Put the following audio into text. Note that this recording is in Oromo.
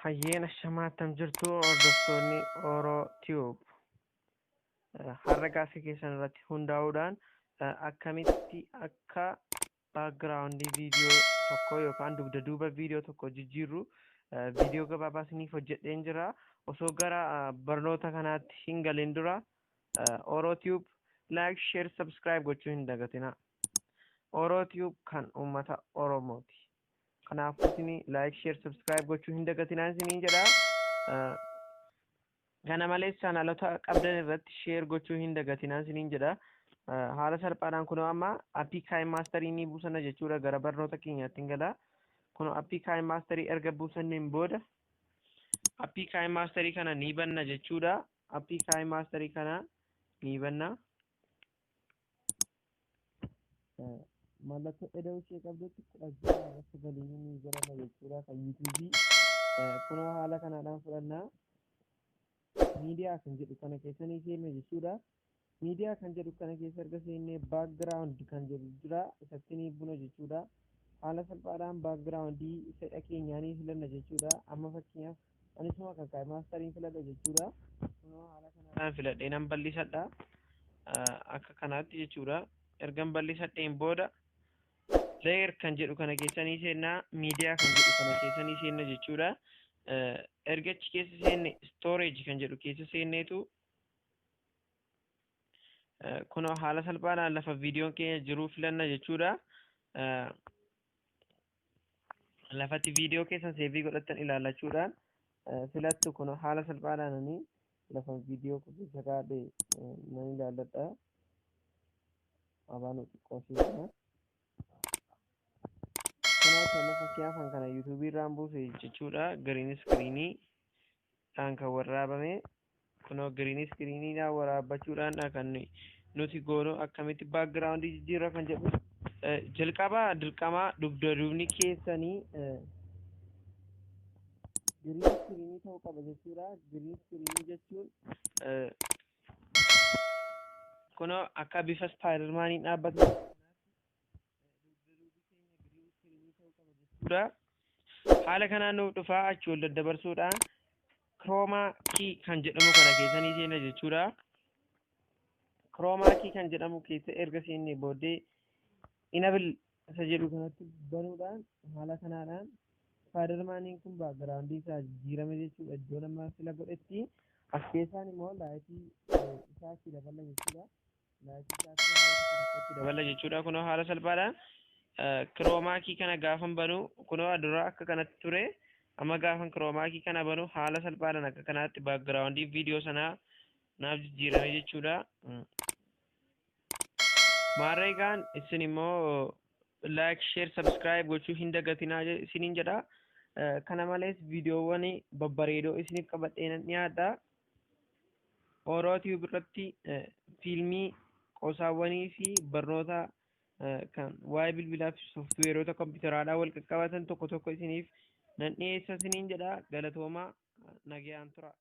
Hayyeena shamaatam jirtu hordoftoonni Oro Tube. Har'a gaaffii keessan irratti hundaa'uudhaan akkamitti akka background viidiyoo tokko yookaan dugda duuba viidiyoo tokko jijjiirru viidiyoo gabaabaa isiniif hojjedheen jira. Osoo gara barnoota kanaatti hin galin dura Oro Tube like, share, subscribe gochuu hin dagatina. Oro Tube kan uummata Oromooti. Kanaafuu isin like, share, subscribe gochuu hin dagatinaa isiniin jedha. Kana malees chaanalota qabdan irratti share gochuu hin dagatinaa isiniin jedha. Haala salphaadhaan kunoo amma appii Kaayin Maasterii ni buusanna jechuudha. Gara barnoota keenyaatti hin gala. Kunoo appii Kaayin Maasterii erga buusanneen booda appii Kaayin Maasterii kana ni banna jechuudha. Appii Kaayin Maasterii kana ni banna. Mallattoo eda'uu ishee qabdutti 16 irratti galii ni jedhama jechuudha kan yuutuubii. Kunoo haala kanaadhaan fudhannaa. Miidiyaa kan jedhu kana keessa ni seenne jechuudha. Miidiyaa kan jedhu kana keessa erga seennee baakgiraawundi kan jedhu jira isatti ni buna jechuudha. Haala salphaadhaan baakgiraawundii fedha keenyaa ni filanna jechuudha. Amma fakkeenyaaf anisuma kan Kaayin Maasteriin filadha jechuudha. Kunoo haala kanaadhaan filadhee nan bal'isadha. Akka kanaatti jechuudha. Ergan bal'isadheen booda layer kan jedhu kana keessa ni seenna, miidiyaa kan jedhu kana keessa ni seenna jechuudha. Ergachi keessa seenne storage kan jedhu keessa seenneetu kunoo haala salphaadhaan lafa viidiyoon keenya jiru filanna jechuudha. Lafatti viidiyoo keessa seevii godhattan ilaallachuudhaan filattu kunoo haala salphaadhaan lafa viidiyoo keessa kaa'ee nan ilaalladha. Abaan xiqqoosiidha. Kana fakkeenyaaf kana yuutuubii irraan buuse jechuudha. Giriin iskiriinii dhaan kan waraabame. Kunoo giriin iskiriinii dhaan waraabbachuudhaan kan nuti goonu akkamitti baakgiraawundii jijjiirra kan jedhu. Jalqaba dirqama dugda duubni keessanii giriin iskiriinii ta'uu qaba jechuudha. Giriin iskiriinii jechuun kunoo akka bifa Spidermaaniin dhaabbatu. Haala kanaan nuuf dhufaa achi ol daddabarsuudhaan kiroomaa kii kan jedhamu kana keessa ni seena jechuudha. Kiroomaa kii kan jedhamu keessa erga seennee booddee inabil isa jedhu kanatti banuudhaan haala kanaadhaan Spidermaaniin kun baakgiraawundii isaa jijjiirame jechuudha. Iddoo nama fila godhetti as keessaan immoo laayitii isaatti dabala jechuudha. Laayitii isaatti haala dabala jechuudha. Kunoo haala salphaadhaan kiroomaakii kana gaafan banu kunoo dura akka kanatti ture amma gaafan kiroomaakii kana banu haala salphaadhaan akka kanatti baakgiraawundii viidiyoo sanaa naaf jijjiirame jechuudha. Maarreegaan isin immoo like, share, subscribe gochuu hin dagatinaa isiniin jedha. Kana malees viidiyoowwan babbareedoo isiniif qabadhee nan dhiyaadha. Oro Tube irratti fiilmii, qosaawwanii fi barnoota kan waa'ee bilbilaa fi sooftiweerota kompiitaraadhaan wal qaqqabatan tokko tokko isiniif nan dhiyeessa isiniin jedha. Galatoomaa nagayaan tura.